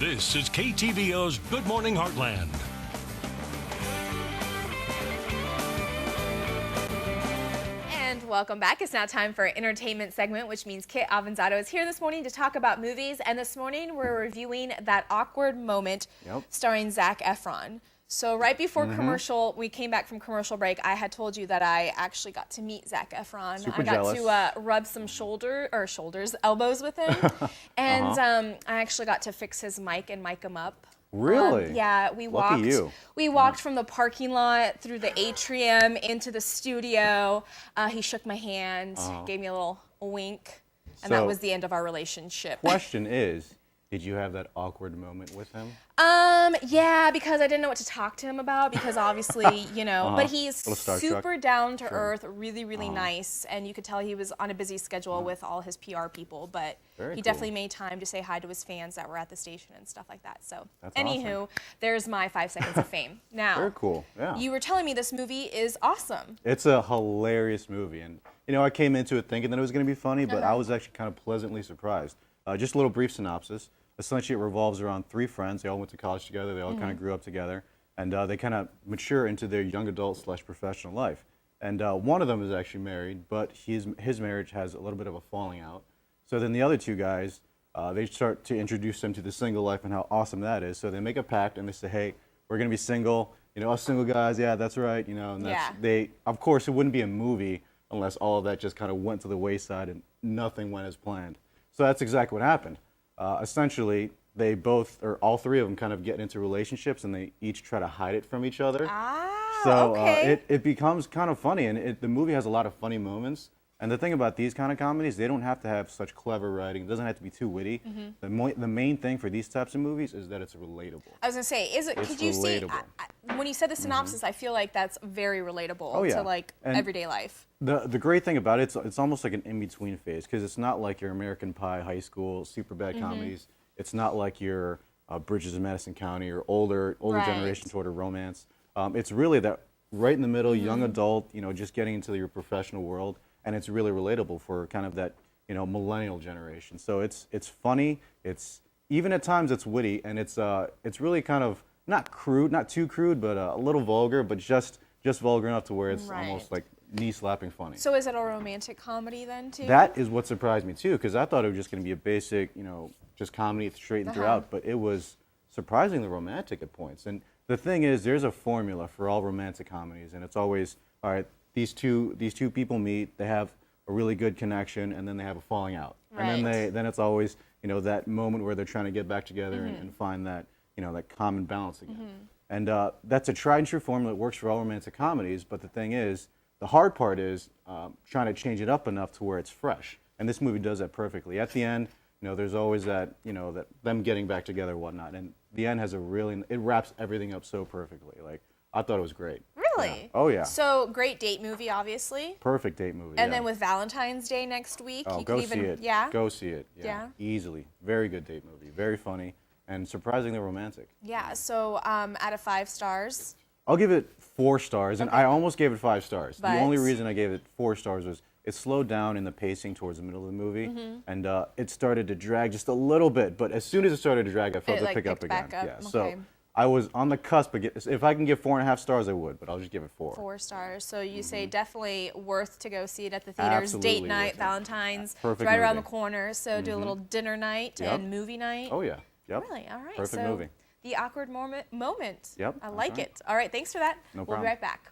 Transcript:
This is KTVO's Good Morning Heartland. And welcome back. It's now time for our entertainment segment, which means Kit Avanzao is here this morning to talk about movies. And this morning we're reviewing That Awkward Moment, starring Zac Efron. So right before we came back from commercial break, I had told you that I actually got to meet Zac Efron. Super I got jealous. to rub some elbows with him. And I actually got to fix his mic and mic him up. Really? Yeah, we walked. Lucky you. We walked from the parking lot through the atrium into the studio. He shook my hand, gave me a little wink, and that was the end of our relationship. Question is, did you have that awkward moment with him? Yeah, because I didn't know what to talk to him about, because obviously, you know, but he's super down to earth, really, really nice, and you could tell he was on a busy schedule with all his PR people, but he definitely made time to say hi to his fans that were at the station and stuff like that. So, anywho, there's my 5 seconds of fame. Now, Very cool, yeah. You were telling me this movie is awesome. It's a hilarious movie, and you know, I came into it thinking that it was going to be funny, but I was actually kind of pleasantly surprised. Just a little brief synopsis. Essentially, it revolves around 3 friends. They all went to college together. They all kind of grew up together, and they kind of mature into their young adult / professional life. And one of them is actually married, but his marriage has a little bit of a falling out. So then the other 2 guys, they start to introduce them to the single life and how awesome that is. So they make a pact and they say, hey, we're going to be single. You know, us single guys, yeah, that's right. You know, and that's, of course, it wouldn't be a movie unless all of that just kind of went to the wayside and nothing went as planned. So that's exactly what happened. Essentially, they both, or all 3 of them, kind of get into relationships, and they each try to hide it from each other. So it becomes kind of funny, and the movie has a lot of funny moments. And the thing about these kind of comedies, they don't have to have such clever writing. It doesn't have to be too witty. The main thing for these types of movies is that it's relatable. I was gonna say, could you see? When you said the synopsis, I feel like that's very relatable to like everyday life. The great thing about it, it's almost like an in-between phase, because it's not like your American Pie, High School, super bad comedies. It's not like your Bridges of Madison County or older generation sort of romance. It's really that right in the middle, young adult, you know, just getting into your professional world, and it's really relatable for kind of that, you know, millennial generation. So it's funny. It's even at times it's witty, and it's really kind of not crude, not too crude, but a little vulgar, but just vulgar enough to where it's almost like knee-slapping funny. So is it a romantic comedy then, too? That is what surprised me, too, because I thought it was just going to be a basic, you know, just comedy straight and throughout, but it was surprisingly romantic at points. And the thing is, there's a formula for all romantic comedies, and it's always, all right, these two people meet, they have a really good connection, and then they have a falling out. And then it's always, you know, that moment where they're trying to get back together and find that, you know, that common balance again. And that's a tried and true formula that works for all romantic comedies, but the thing is, the hard part is trying to change it up enough to where it's fresh. And this movie does that perfectly. At the end, you know, there's always that, you know, that them getting back together and whatnot. And the end has it wraps everything up so perfectly. Like, I thought it was great. Really? Yeah. Oh, yeah. So, great date movie, obviously. Perfect date movie, And then with Valentine's Day next week, you go could even, see it. Yeah? Go see it. Yeah. Easily. Very good date movie. Very funny and surprisingly romantic. Yeah, so out of 5 stars? I'll give it 4 stars, and I almost gave it 5 stars. But the only reason I gave it 4 stars was it slowed down in the pacing towards the middle of the movie, and it started to drag just a little bit. But as soon as it started to drag, I felt it pick up again. Yeah, so I was on the cusp. If I can give 4.5 stars, I would, but I'll just give it 4. 4 stars. So you say definitely worth to go see it at the theaters. Absolutely Date night, Valentine's, Perfect right around movie. the corner. So do a little dinner night and movie night. Oh yeah. Yep. Really? All right. Perfect so movie. The awkward moment. Yep. I like it. All right. Thanks for that. No We'll be problem. right back.